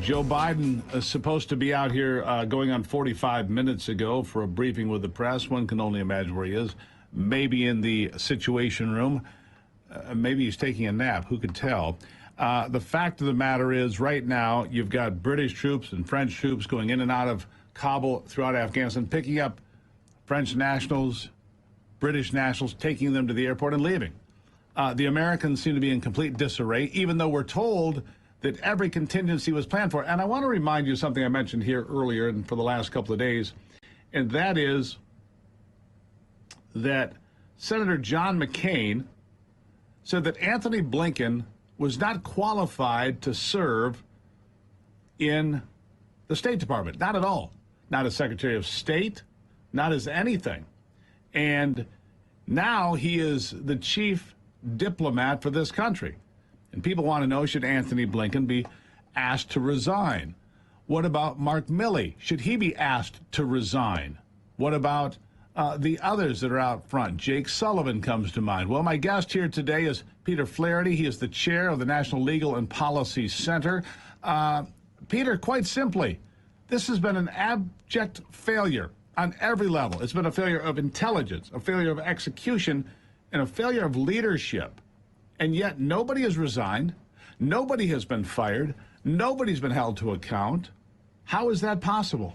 Joe Biden is supposed to be out here going on 45 minutes ago for a briefing with the press. One can only imagine where he is. Maybe in the Situation Room. Maybe he's taking a nap. Who could tell? The fact of the matter is, right now, you've got British troops and French troops going in and out of Kabul throughout Afghanistan, picking up French nationals, British nationals, taking them to the airport and leaving. The Americans seem to be in complete disarray, even though we're told that every contingency was planned for. And I want to remind you something I mentioned here earlier and for the last couple of days, and that is that Senator John McCain said that Antony Blinken was not qualified to serve in the State Department. Not at all. Not as Secretary of State, not as anything. And now he is the chief diplomat for this country. And people want to know, should Antony Blinken be asked to resign? What about Mark Milley? Should he be asked to resign? What about the others that are out front? Jake Sullivan comes to mind. Well, my guest here today is Peter Flaherty. He is the chair of the National Legal and Policy Center. Peter, quite simply, this has been an abject failure on every level. It's been a failure of intelligence, a failure of execution, and a failure of leadership. And yet nobody has resigned. Nobody has been fired. Nobody's been held to account. How is that possible?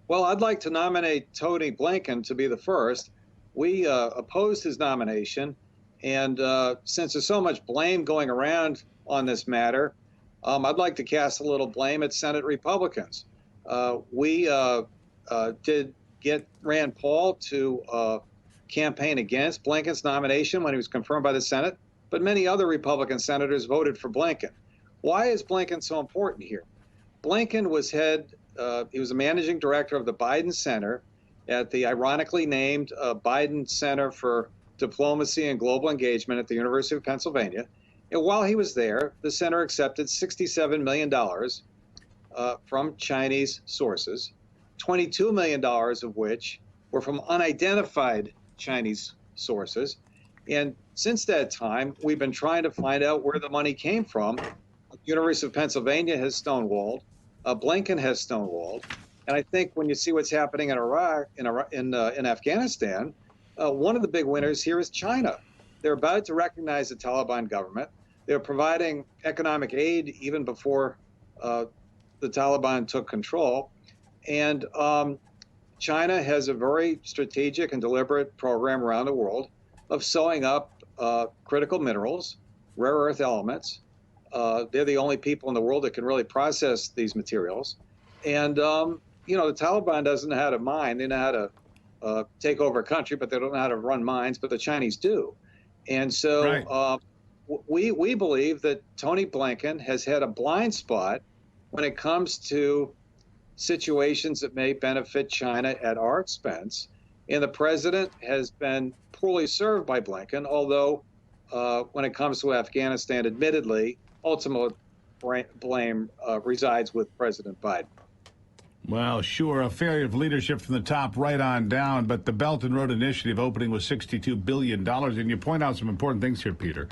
Well, I'd like to nominate Tony Blinken to be the first. We opposed his nomination. And since there's so much blame going around on this matter, I'd like to cast a little blame at Senate Republicans. We did get Rand Paul to campaign against Blinken's nomination when he was confirmed by the Senate, but many other Republican senators voted for Blinken. Why is Blinken so important here? Blinken was he was a managing director of the Biden Center at the ironically named Biden Center for Diplomacy and Global Engagement at the University of Pennsylvania. And while he was there, the center accepted $67 million from Chinese sources, $22 million of which were from unidentified Chinese sources. And since that time, we've been trying to find out where the money came from. The University of Pennsylvania has stonewalled. Blinken has stonewalled. And I think when you see what's happening in Iraq, in Afghanistan, one of the big winners here is China. They're about to recognize the Taliban government. They're providing economic aid even before the Taliban took control. And China has a very strategic and deliberate program around the world of sewing up critical minerals, rare earth elements. They're the only people in the world that can really process these materials. And, you know, the Taliban doesn't know how to mine. They know how to take over a country, but they don't know how to run mines, but the Chinese do. And so Right. We believe that Tony Blinken has had a blind spot when it comes to situations that may benefit China at our expense. And the president has been poorly served by Blinken, although when it comes to Afghanistan, admittedly, ultimate blame resides with President Biden. Well, sure, a failure of leadership from the top right on down, but the Belt and Road Initiative opening was $62 billion, and you point out some important things here, Peter.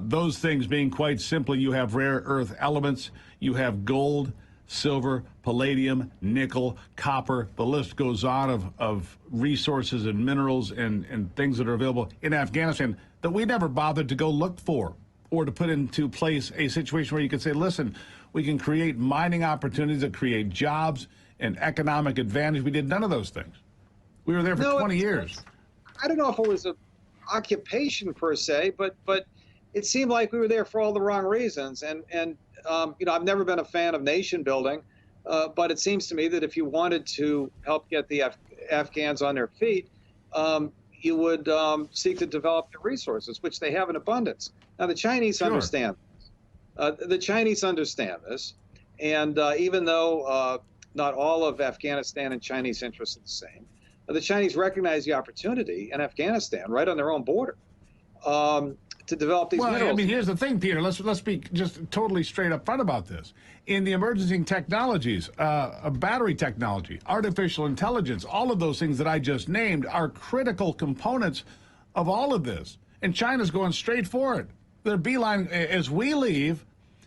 Those things being quite simply, you have rare earth elements, you have gold, silver, palladium, nickel, copper, the list goes on of resources and minerals and things that are available in Afghanistan that we never bothered to go look for or to put into place a situation where you could say, listen, we can create mining opportunities that create jobs and economic advantage. We did none of those things. We were there for 20 years. I don't know if it was an occupation per se, but it seemed like we were there for all the wrong reasons. And you know, I've never been a fan of nation building, but it seems to me that if you wanted to help get the Afghans on their feet, you would seek to develop their resources, which they have in abundance. Now, the Chinese understand this. The Chinese understand this. And even though not all of Afghanistan and Chinese interests are the same, the Chinese recognize the opportunity in Afghanistan, right on their own border, to develop these minerals. I mean, here's the thing, Peter. Let's be just totally straight up front about this. In the emerging technologies, battery technology, artificial intelligence, all of those things that I just named are critical components of all of this. And China's going straight for it. Their beeline, as we leave,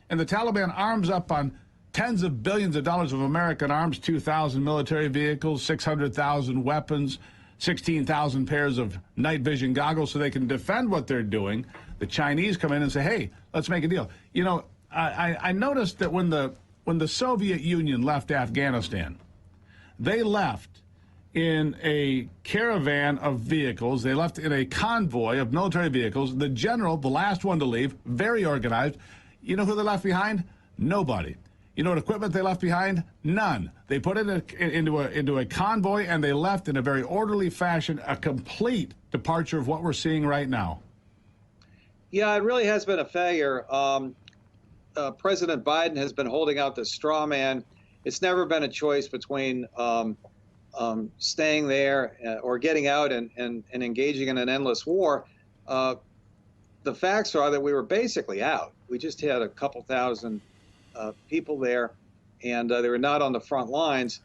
and the Taliban arms up on tens of billions of dollars of American arms, 2,000 military vehicles, 600,000 weapons, 16,000 pairs of night vision goggles so they can defend what they're doing. The Chinese come in and say, hey, let's make a deal. You know, I noticed that when the Soviet Union left Afghanistan, they left in a caravan of vehicles. They left in a convoy of military vehicles. The general, the last one to leave, very organized. You know who they left behind? Nobody. You know what equipment they left behind? None. They put it into a convoy, and they left in a very orderly fashion, a complete departure of what we're seeing right now. Yeah, it really has been a failure. President Biden has been holding out this straw man. It's never been a choice between staying there or getting out and engaging in an endless war. The facts are that we were basically out. We just had a couple thousand people there, and they were not on the front lines.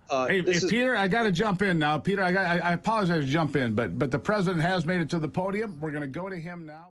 Hey, Peter, I got to jump in now. Peter, I apologize to jump in, but the president has made it to the podium. We're going to go to him now.